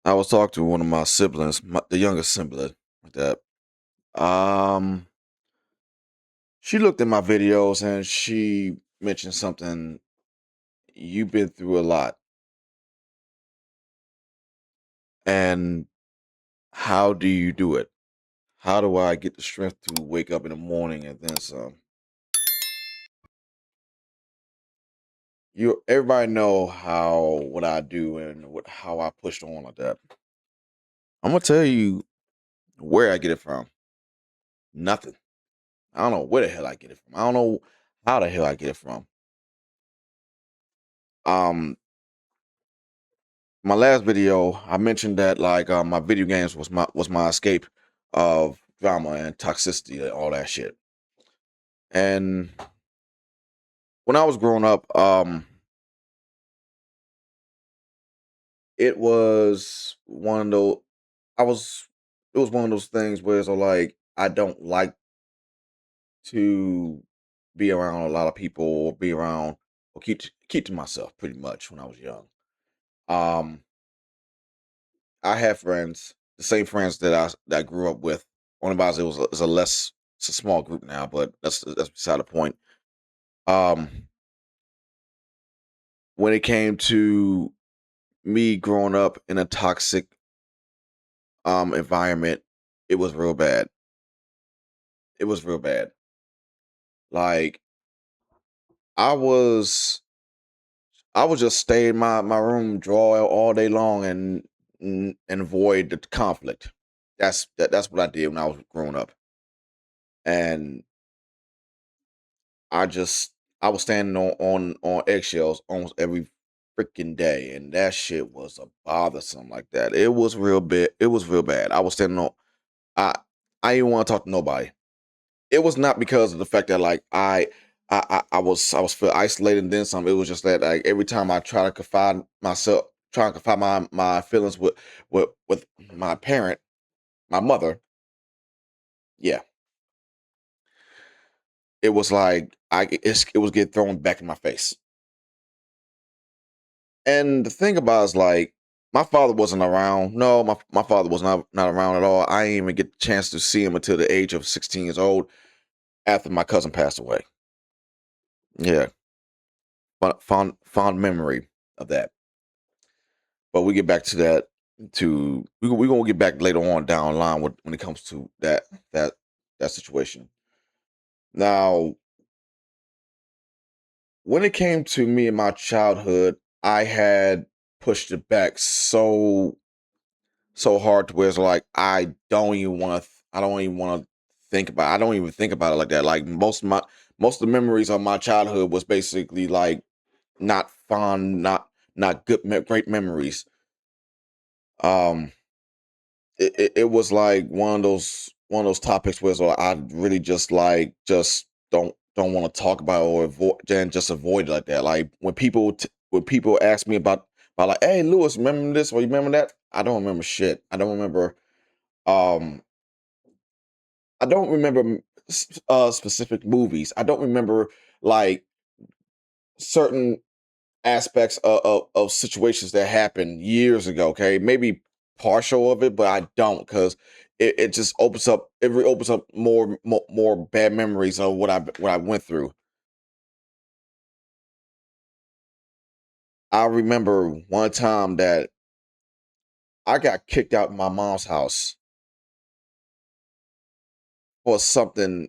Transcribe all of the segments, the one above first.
I was talking to one of my siblings, the youngest sibling, like that. Um, she looked at my videos and she mentioned something. You've been through a lot, and how do you do it? How do I get the strength to wake up in the morning and then some? Everybody know how what I do and how I pushed on like that. I'm gonna tell you where I get it from. Nothing. I don't know where the hell I get it from. I don't know how the hell I get it from. Um, my last video, I mentioned that my video games was my escape of drama and toxicity and all that shit. And when I was growing up, it was one of those. I was. It was one of those things where it's like I don't like to be around a lot of people or be around or keep to myself pretty much when I was young. Um, I had friends, the same friends that I grew up with. Only because it's a small group now, but that's beside the point. Um, when it came to me growing up in a toxic environment, it was real bad. It was real bad. Like I was I would just stay in my room, draw all day long, and avoid the conflict. That's what I did when I was growing up, and I just I was standing on eggshells almost every freaking day, and that shit was a bothersome like that. It was real bad. It was real bad. I was standing on. I I didn't want to talk to nobody. It was not because of the fact that I was feel isolated and then some. It was just that like every time I try to confide my feelings with my parent, my mother, yeah, it was like it was get thrown back in my face. And the thing about it is like my father wasn't around. No, my father was not around at all. I didn't even get the chance to see him until the age of 16 years old after my cousin passed away. Yeah, fond memory of that. But we get back to that. We gonna get back later on down the line when it comes to that that situation. Now, when it came to me in my childhood, I had pushed it back so hard to where it's like I don't even want to think about I don't even think about it like that. Like most of the memories of my childhood was basically like not fond, not good great memories. Um it was like one of those topics where it's like I really just don't want to talk about or avoid and just avoid it like that. Like when people ask me about like, hey Lewis, remember this or you remember that? I don't remember shit. Um I don't remember specific movies. I don't remember like certain aspects of situations that happened years ago. Okay, maybe partial of it, but I don't because it just opens up more bad memories of what I went through. I remember one time that I got kicked out of my mom's house for something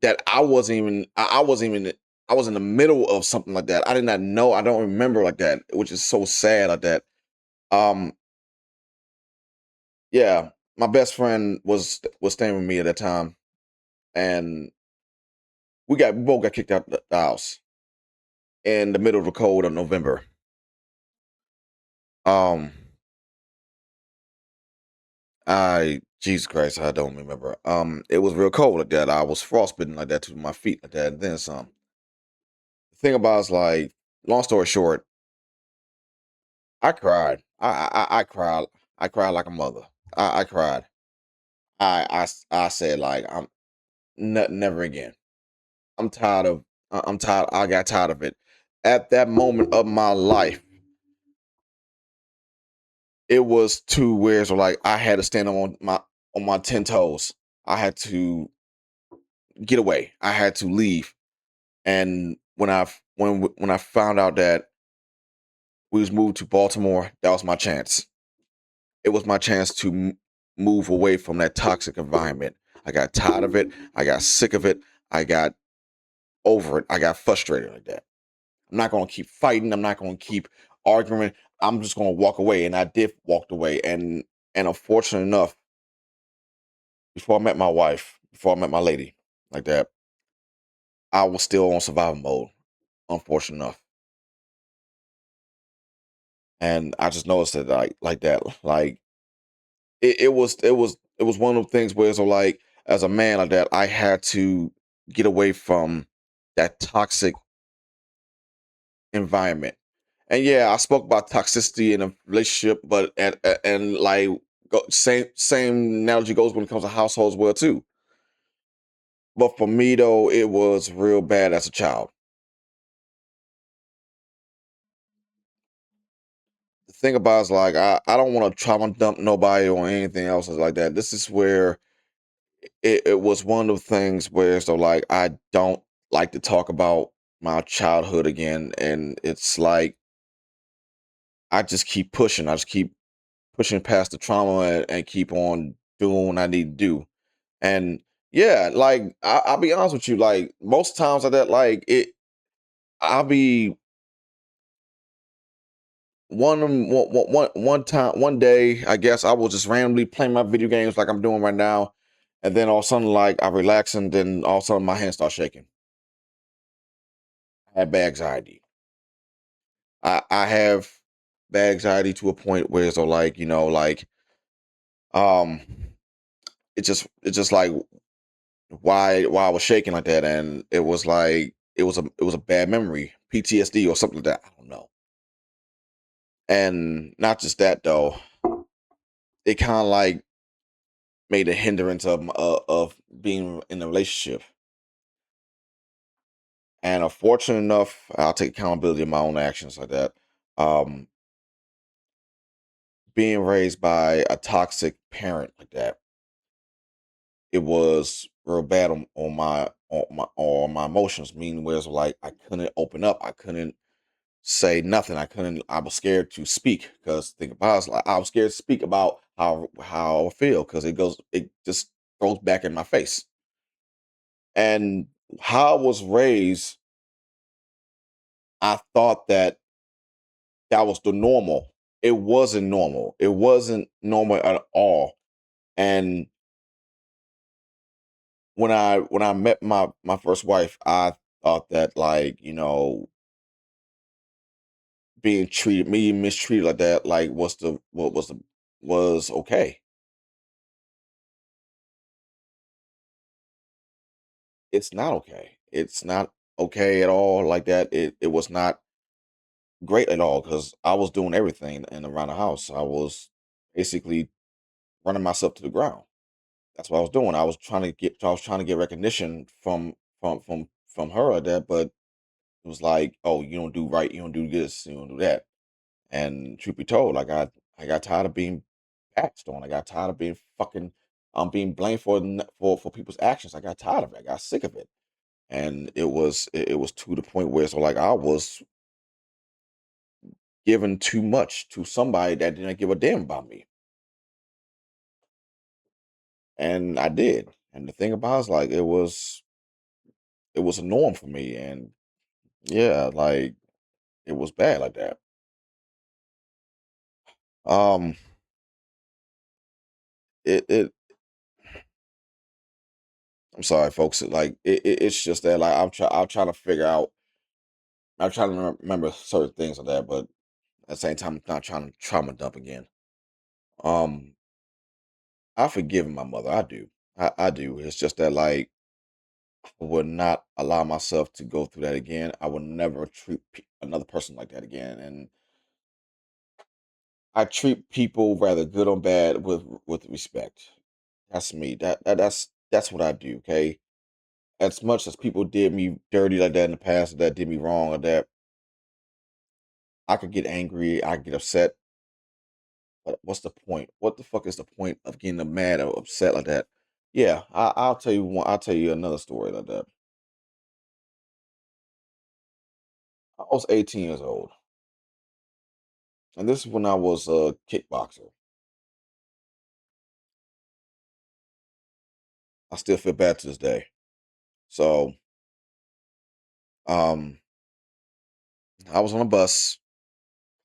that I wasn't even I was in the middle of something like that. I did not know. I don't remember like that, which is so sad like that. Um, yeah, my best friend was staying with me at that time, and we both got kicked out the house in the middle of the cold of November. Um, I Jesus Christ, I don't remember. It was real cold like that. I was frostbitten like that to my feet like that, and then some. The thing about it's like, long story short, I cried. I cried. I cried like a mother. I cried. I said like never again. I'm tired of. I'm tired. I got tired of it. At that moment of my life, it was to where so like I had to stand on my 10 toes. I had to get away. I had to leave. And when I found out that we was moved to Baltimore, that was my chance. It was my chance to move away from that toxic environment. I got tired of it. I got sick of it. I got over it. I got frustrated like that. I'm not going to keep fighting. I'm not going to keep arguing. I'm just going to walk away. And I did walk away. And unfortunate enough, before I met my wife, before I met my lady, like that, I was still on survival mode. Unfortunate enough, and I just noticed that like that, like it was one of those things where so like as a man like that, I had to get away from that toxic environment. And yeah, I spoke about toxicity in a relationship, but and like same analogy goes when it comes to households well too. But for me though, it was real bad as a child. The thing about it is like I don't want to trauma dump nobody or anything else like that. This is where it was one of the things where so like I don't like to talk about my childhood again, and it's like I just keep pushing. I just keep pushing past the trauma and keep on doing what I need to do. And yeah, like I'll be honest with you, like most times like that, like I'll be one time one day, I guess I will just randomly play my video games like I'm doing right now, and then all of a sudden like I relax and then all of a sudden my hands start shaking. I have bad anxiety. I have bad anxiety to a point where so like like um it's just like why I was shaking like that, and it was like it was a bad memory, PTSD or something like that. I don't know. And not just that though, it kind of like made a hindrance of being in a relationship. And unfortunate enough, I'll take accountability of my own actions like that. Um, being raised by a toxic parent like that, it was real bad on my emotions. Meaning, where it's like I couldn't open up, I couldn't say nothing, I couldn't. I was scared to speak because think about it, it's like I was scared to speak about how I feel because it just throws back in my face. And how I was raised, I thought that that was the normal. It wasn't normal. It wasn't normal at all. And when I met my first wife, I thought that like being treated me mistreated like that like was okay. It's not okay. It's not okay at all like that. It was not great at all because I was doing everything and around the house. I was basically running myself to the ground. That's what I was doing. I was trying to get recognition from her at that, but it was like, oh, you don't do right, you don't do this, you don't do that. And truth be told, I got tired of being passed on. I got tired of being fucking being blamed for people's actions. I got tired of it. I got sick of it. And it was to the point where so like I was giving too much to somebody that didn't give a damn about me. And I did. And the thing about it is like it was a norm for me. And yeah, like it was bad like that. Um it I'm sorry folks, like it's just that like I'm trying to figure out. I'm trying to remember certain things like that, but at the same time I'm not trying to trauma dump again. Um I forgive my mother. I do. I do. It's just that like I would not allow myself to go through that again. I would never treat another person like that again. And I treat people rather good or bad with respect. That's me. That's what I do. Okay. As much as people did me dirty like that in the past, or that did me wrong, or that I could get angry, I could get upset, what's the point? What the fuck is the point of getting mad or upset like that? Yeah, I'll tell you one. I'll tell you another story like that. I was 18 years old, and this is when I was a kickboxer. I still feel bad to this day. So, um, I was on a bus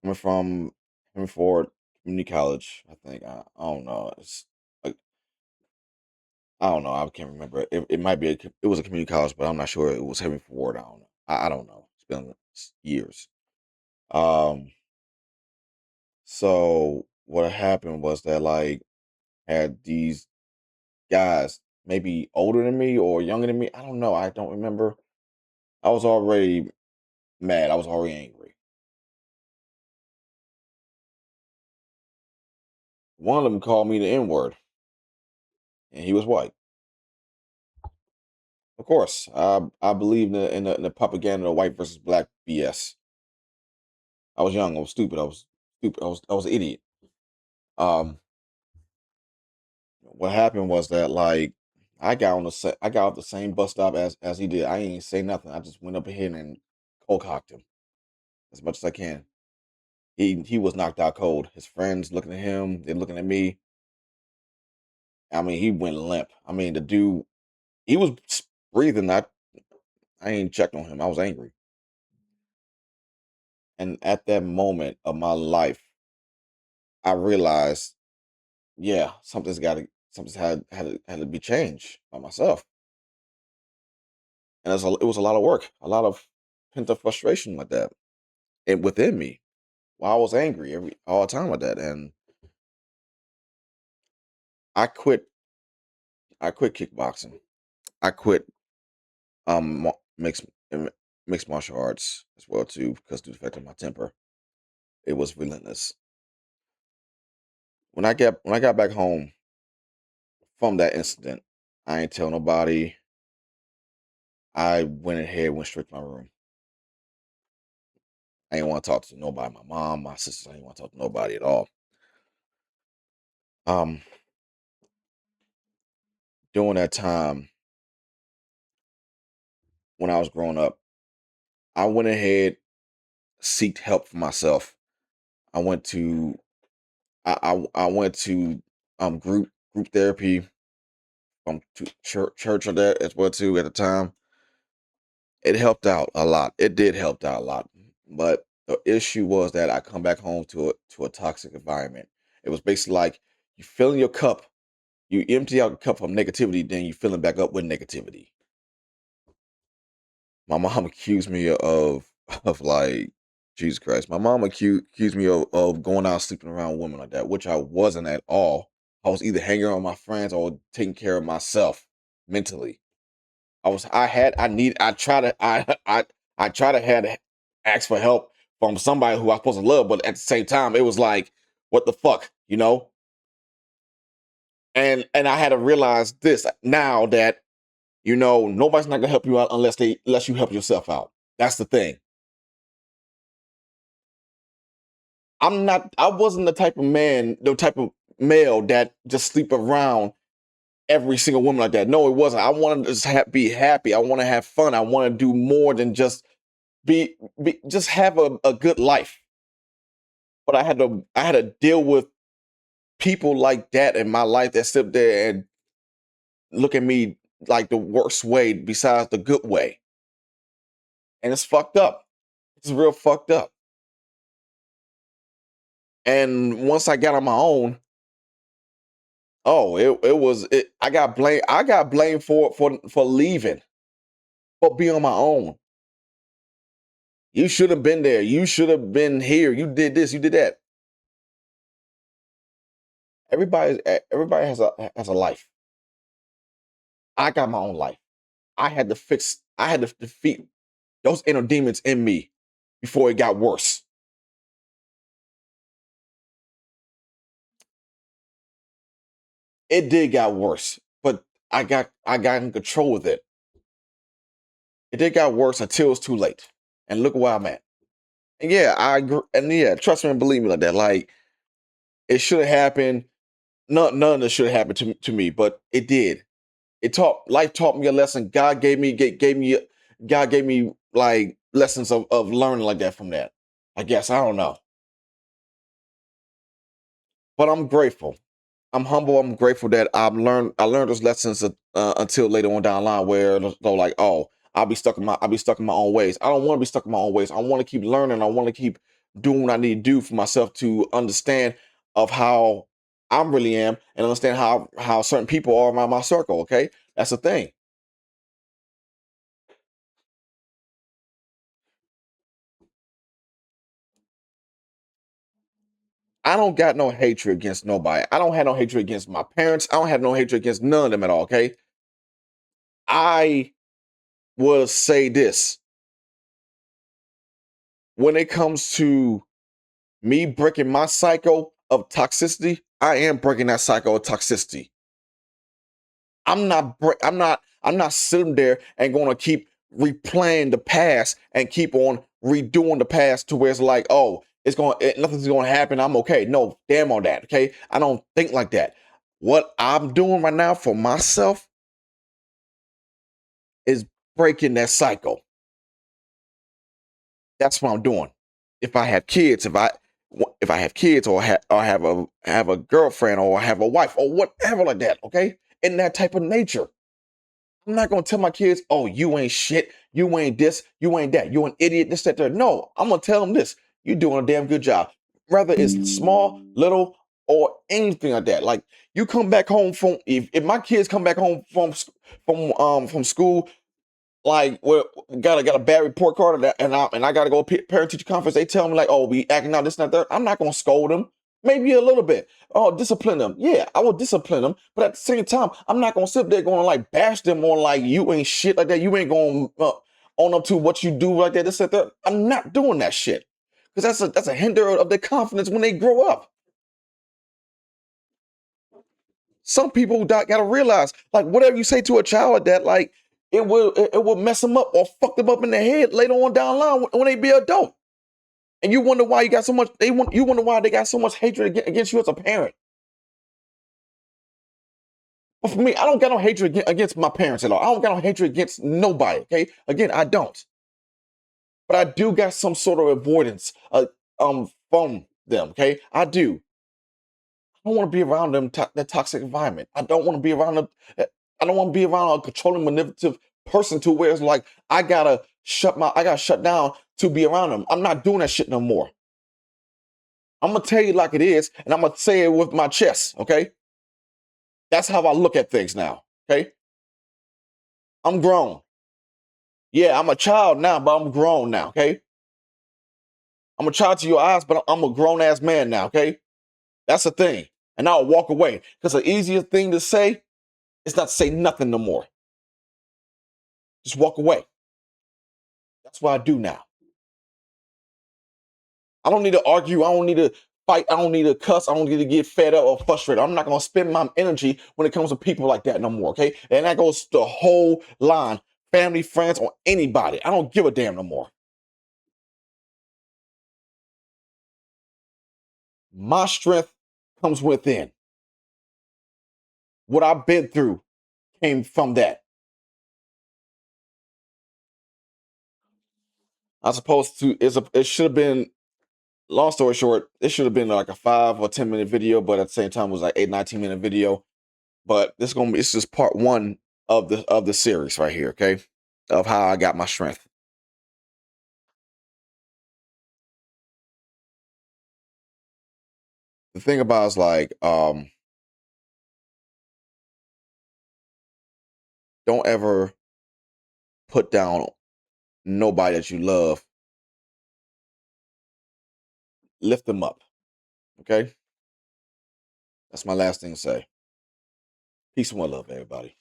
coming from Henry Ford Community College. I think I don't know. It's like I don't know. I can't remember. It might be it was a community college, but I'm not sure it was Henry Ford. I don't know. I don't know. It's been years. Um, so what happened was that like had these guys maybe older than me or younger than me. I don't know. I don't remember. I was already mad. I was already angry. One of them called me the N word, and he was white. Of course, I believe in the propaganda of white versus black BS. I was young. I was stupid. I was stupid. I was an idiot. Um, what happened was that like I got off the same bus stop as he did. I ain't say nothing. I just went up ahead and cold cocked him as much as I can. He was knocked out cold. His friends looking at him, they're looking at me. I mean, he went limp. I mean, the dude, he was breathing. I ain't checked on him. I was angry. And at that moment of my life, I realized, yeah, something's had to be changed by myself. And it was a lot of work, a lot of pent up frustration like that, and within me, while I was angry all the time with that, and I quit. I quit kickboxing. I quit mixed m- mixed martial arts as well too because due to the fact of my temper, it was relentless. When I got back home from that incident, I ain't tell nobody. I went straight to my room. I didn't want to talk to nobody. My mom, my sisters. I didn't want to talk to nobody at all. Um, During that time when I was growing up, I went ahead, seeked help for myself. I went to I went to group therapy to church on that as well too at the time. It helped out a lot. It did help out a lot. But the issue was that I come back home to a toxic environment. It was basically like you filling your cup, you empty out the cup of negativity, then you fill it back up with negativity. My mom accused me of like Jesus Christ. My mom accused me of going out sleeping around women like that, which I wasn't at all. I was either hanging around with my friends or taking care of myself mentally. I try to I try to had to ask for help from somebody who I was supposed to love, but at the same time, it was like, what the fuck, you know? And I had to realize this now that nobody's not gonna help you out unless you help yourself out. That's the thing. I wasn't the type of male that just sleep around every single woman like that. No, it wasn't. I wanted to just be happy. I want to have fun. I want to do more than just just have a good life. But I had to deal with people like that in my life that sit there and look at me like the worst way besides the good way. And it's fucked up. It's real fucked up. And once I got on my own, oh, I got blamed for leaving, for being on my own. You should have been there. You should have been here. You did this, you did that. Everybody has a life. I got my own life. I had to defeat those inner demons in me before it got worse. It did got worse, but I got in control with it. It did got worse until it's too late. And look where I'm at. And yeah, I agree. And yeah, trust me and believe me like that. Like It should have happened. None of this should have happened to me, but it did. It taught life taught me a lesson. God gave me like lessons of learning like that from that. I guess I don't know, but I'm grateful. I'm humble. I'm grateful that I learned those lessons until later on down the line where they're like, oh, I'll be stuck in my own ways. I don't want to be stuck in my own ways. I want to keep learning. I want to keep doing what I need to do for myself to understand of how I really am and understand how certain people are around my circle. Okay, that's the thing. I don't got no hatred against nobody. I don't have no hatred against my parents. I don't have no hatred against none of them at all. Okay, I will say this when it comes to me breaking my cycle of toxicity, I am breaking that cycle of toxicity. I'm not sitting there and going to keep replaying the past and keep on redoing the past to where it's like, oh, nothing's going to happen. I'm okay. No, damn on that. Okay, I don't think like that. What I'm doing right now for myself is breaking that cycle. That's what I'm doing. If I have kids, if I have kids or have a girlfriend or have a wife or whatever like that, okay? In that type of nature. I'm not gonna tell my kids, oh, you ain't shit, you ain't this, you ain't that, you an idiot, this, that, there. No, I'm gonna tell them this. You're doing a damn good job. Whether it's small, little, or anything like that. Like you come back home from if my kids come back home from school like got a bad report card and I got to go parent teacher conference. They tell me like, oh, we acting out this and that. I'm not gonna scold them. Maybe a little bit. Oh, discipline them. Yeah, I will discipline them. But at the same time, I'm not gonna sit there going to like bash them on like you ain't shit like that. You ain't gonna own up to what you do like that. This and that. I'm not doing that shit because that's a hinder of their confidence when they grow up. Some people got to realize, like, whatever you say to a child like that, like, it will mess them up or fuck them up in their head later on down the line when they be adult. And you wonder why you got so much. You wonder why they got so much hatred against you as a parent. But for me, I don't got no hatred against my parents at all. I don't got no hatred against nobody. Okay, again, I don't. But I do got some sort of avoidance from them. Okay, I do. I don't want to be around that toxic environment. I don't want to be around them. I don't want to be around a controlling, manipulative person to where it's like I gotta shut down to be around them. I'm not doing that shit no more. I'm gonna tell you like it is, and I'm gonna say it with my chest. Okay, that's how I look at things now. Okay, I'm grown. Yeah, I'm a child now, but I'm grown now. Okay, I'm a child to your eyes, but I'm a grown ass man now. Okay, that's the thing, and I'll walk away because the easiest thing to say is not to say nothing no more. Just walk away. That's what I do now. I don't need to argue. I don't need to fight. I don't need to cuss. I don't need to get fed up or frustrated. I'm not going to spend my energy when it comes to people like that no more. Okay. And that goes the whole line family, friends, or anybody. I don't give a damn no more. My strength comes within. What I've been through came from that. I supposed to, it should have been, long story short, it should have been like a 5 or 10 minute video, but at the same time, it was like 8, 19 minute video. But it's just part one of the series right here, okay? Of how I got my strength. The thing about is like, don't ever put down nobody that you love. Lift them up. Okay? That's my last thing to say. Peace and one love, everybody.